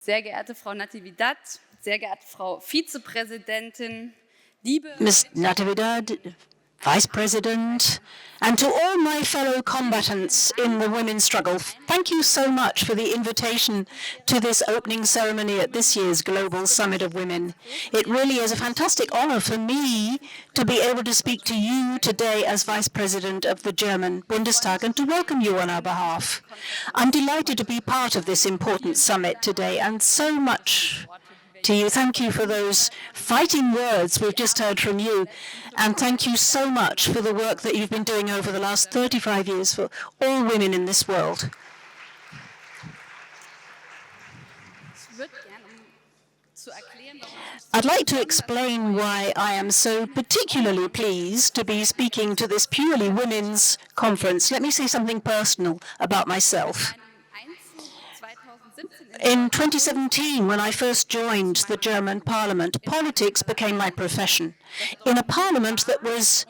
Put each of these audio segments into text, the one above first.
Sehr geehrte Frau Natividad, sehr geehrte Frau Vizepräsidentin, liebe Ms. Natividad, Vice President, and to all my fellow combatants in the women's struggle, thank you so much for the invitation to this opening ceremony at this year's Global Summit of Women. It really is a fantastic honor for me to be able to speak to you today as Vice President of the German Bundestag and to welcome you on our behalf. I'm delighted to be part of this important summit today, and so much to you. Thank you for those fighting words we've just heard from you. And thank you so much for the work that you've been doing over the last 35 years for all women in this world. I'd like to explain why I am so particularly pleased to be speaking to this purely women's conference. Let me say something personal about myself. In 2017, when I first joined the German parliament, politics became my profession. In a parliament that was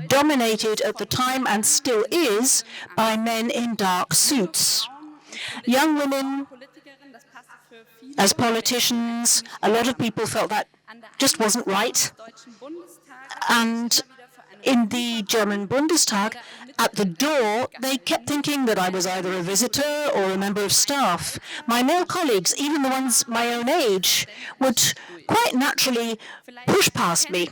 dominated at the time and still is by men in dark suits. Young women as politicians, a lot of people felt that just wasn't right. And in the German Bundestag, at the door, they kept thinking that I was either a visitor or a member of staff. My male colleagues, even the ones my own age, would quite naturally push past me.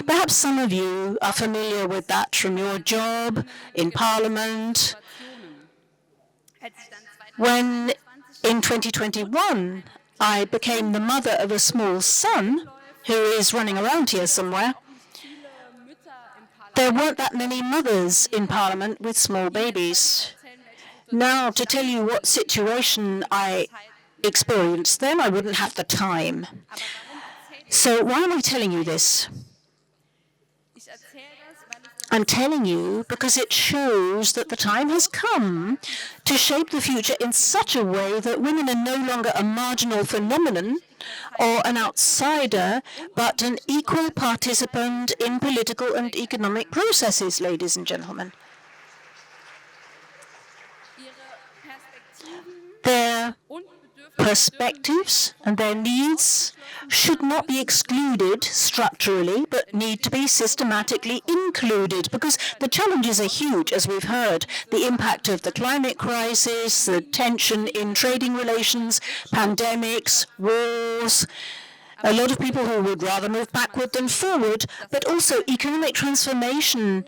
Perhaps some of you are familiar with that from your job in Parliament. When in 2021 I became the mother of a small son who is running around here somewhere, there weren't that many mothers in Parliament with small babies. Now, to tell you what situation I experienced then, I wouldn't have the time. So why am I telling you this? I'm telling you because it shows that the time has come to shape the future in such a way that women are no longer a marginal phenomenon or an outsider, but an equal participant in political and economic processes, ladies and gentlemen. Their perspectives and their needs should not be excluded structurally, but need to be systematically included, because the challenges are huge, as we've heard. The impact of the climate crisis, the tension in trading relations, pandemics, wars, a lot of people who would rather move backward than forward, but also economic transformation,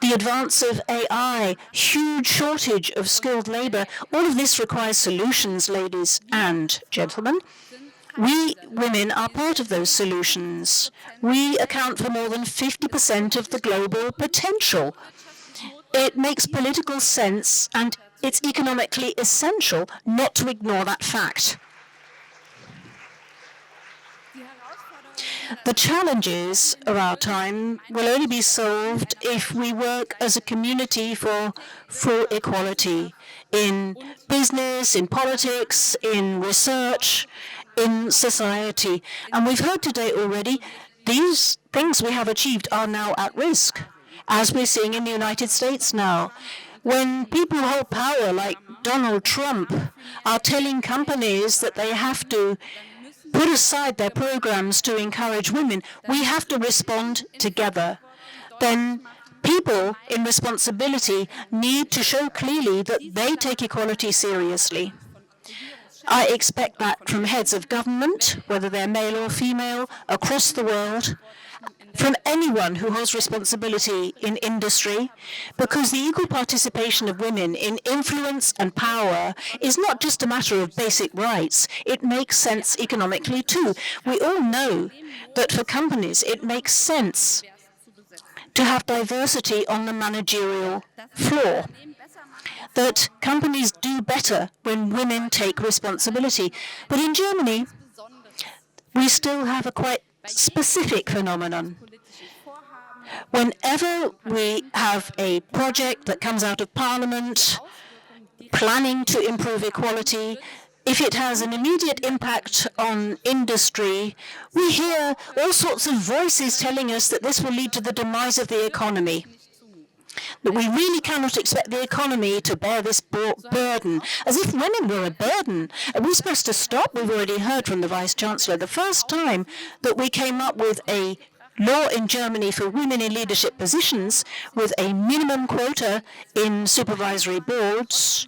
the advance of AI, huge shortage of skilled labor. All of this requires solutions, ladies and gentlemen. We women are part of those solutions. We account for more than 50% of the global potential. It makes political sense and it's economically essential not to ignore that fact. The challenges of our time will only be solved if we work as a community for full equality in business, in politics, in research, in society. And we've heard today already, these things we have achieved are now at risk, as we're seeing in the United States now. When people who hold power, like Donald Trump, are telling companies that they have to put aside their programs to encourage women, we have to respond together. Then people in responsibility need to show clearly that they take equality seriously. I expect that from heads of government, whether they're male or female, across the world, from anyone who holds responsibility in industry, because the equal participation of women in influence and power is not just a matter of basic rights. It makes sense economically too. We all know that for companies it makes sense to have diversity on the managerial floor, that companies do better when women take responsibility. But in Germany, we still have a quite specific phenomenon. Whenever we have a project that comes out of Parliament planning to improve equality, if it has an immediate impact on industry, we hear all sorts of voices telling us that this will lead to the demise of the economy. That we really cannot expect the economy to bear this burden, as if women were a burden. Are we supposed to stop? We've already heard from the Vice-Chancellor. The first time that we came up with a law in Germany for women in leadership positions with a minimum quota in supervisory boards,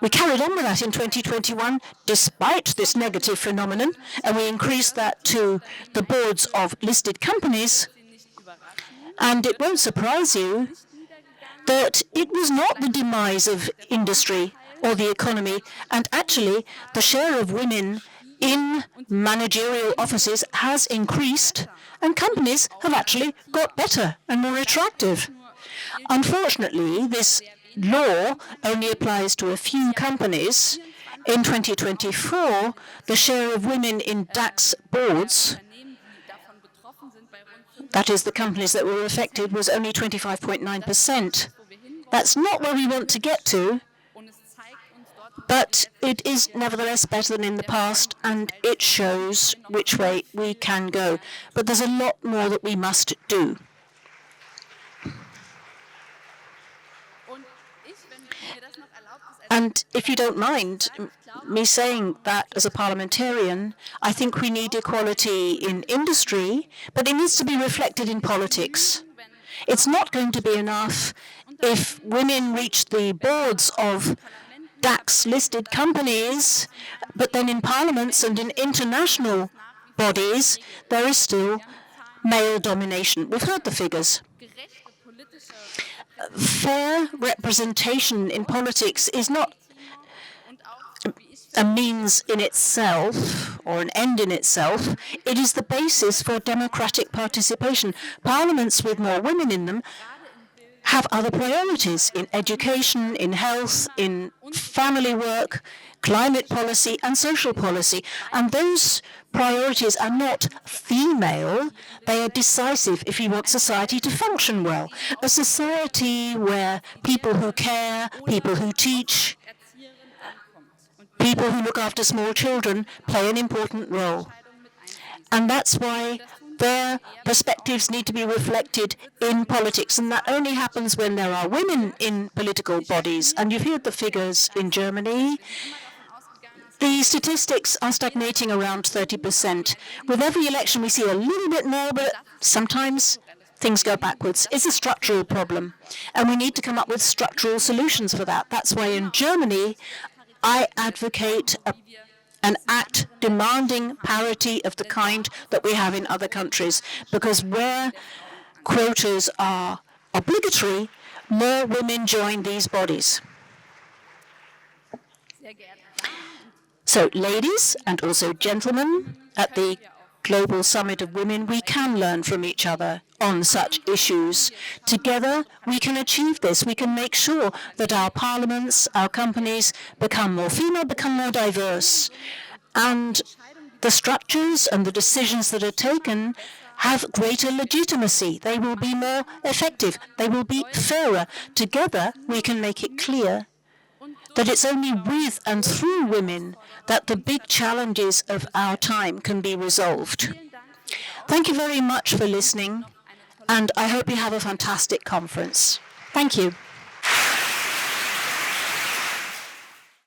we carried on with that in 2021 despite this negative phenomenon, and we increased that to the boards of listed companies. And it won't surprise you that it was not the demise of industry or the economy, and actually the share of women in managerial offices has increased, and companies have actually got better and more attractive. Unfortunately, this law only applies to a few companies. In 2024, the share of women in DAX boards, that is, the companies that were affected, was only 25.9%. That's not where we want to get to, but it is nevertheless better than in the past, and it shows which way we can go. But there's a lot more that we must do. And if you don't mind me saying that as a parliamentarian, I think we need equality in industry, but it needs to be reflected in politics. It's not going to be enough if women reach the boards of DAX-listed companies, but then in parliaments and in international bodies, there is still male domination. We've heard the figures. Fair representation in politics is not a means in itself or an end in itself. It is the basis for democratic participation. Parliaments with more women in them have other priorities in education, in health, in family work, climate policy and social policy. And those priorities are not female, they are decisive if you want society to function well. A society where people who care, people who teach, people who look after small children play an important role. And that's why their perspectives need to be reflected in politics, and that only happens when there are women in political bodies. And you've heard the figures in Germany. The statistics are stagnating around 30%. With every election we see a little bit more, but sometimes things go backwards. It's a structural problem, and we need to come up with structural solutions for that. That's why in Germany I advocate an act demanding parity of the kind that we have in other countries, because where quotas are obligatory, more women join these bodies. So, ladies and also gentlemen, at the Global Summit of Women, we can learn from each other on such issues. Together, we can achieve this. We can make sure that our parliaments, our companies become more female, become more diverse. And the structures and the decisions that are taken have greater legitimacy. They will be more effective. They will be fairer. Together, we can make it clear that it's only with and through women that the big challenges of our time can be resolved. Thank you very much for listening, and I hope you have a fantastic conference. Thank you.